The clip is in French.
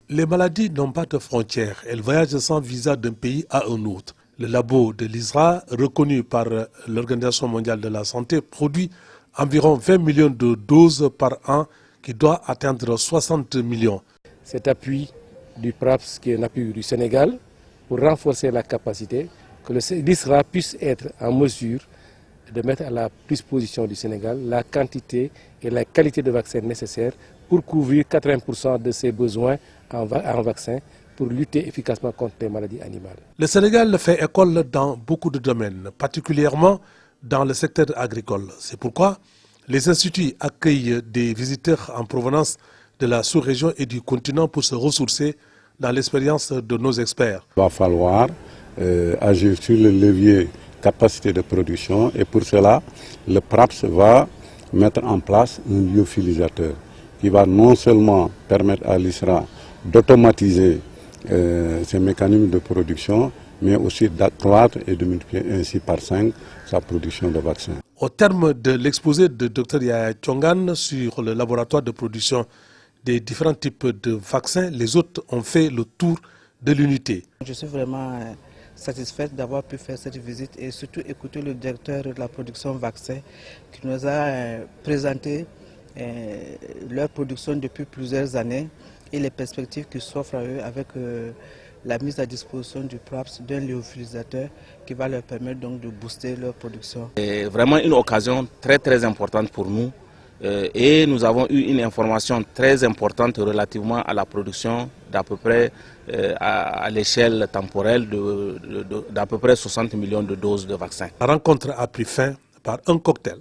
Les maladies n'ont pas de frontières. Elles voyagent sans visa d'un pays à un autre. Le labo de l'ISRA, reconnu par l'Organisation mondiale de la santé, produit environ 20 millions de doses par an qui doit atteindre 60 millions. Cet appui du PRAPS, qui est un appui du Sénégal, pour renforcer la capacité, que l'ISRA puisse être en mesure de mettre à la disposition du Sénégal la quantité et la qualité de vaccins nécessaires pour couvrir 80% de ses besoins en vaccins pour lutter efficacement contre les maladies animales. Le Sénégal fait école dans beaucoup de domaines, particulièrement dans le secteur agricole. C'est pourquoi les instituts accueillent des visiteurs en provenance de la sous-région et du continent pour se ressourcer dans l'expérience de nos experts. Il va falloir agir sur le levier capacité de production et pour cela, le PRAPS va mettre en place un lyophilisateur qui va non seulement permettre à l'ISRA d'automatiser ses mécanismes de production, mais aussi d'accroître et de multiplier ainsi par 5 sa production de vaccins. Au terme de l'exposé de Dr Yaya Tchongan sur le laboratoire de production des différents types de vaccins, les autres ont fait le tour de l'unité. Je suis vraiment satisfaite d'avoir pu faire cette visite et surtout écouter le directeur de la production vaccin qui nous a présenté leur production depuis plusieurs années et les perspectives qui s'offrent à eux avec la mise à disposition du PRAPS d'un lyophilisateur qui va leur permettre donc de booster leur production. C'est vraiment une occasion très importante pour nous et nous avons eu une information très importante relativement à la production d'à peu près à l'échelle temporelle d'à peu près 60 millions de doses de vaccins. La rencontre a pris fin par un cocktail.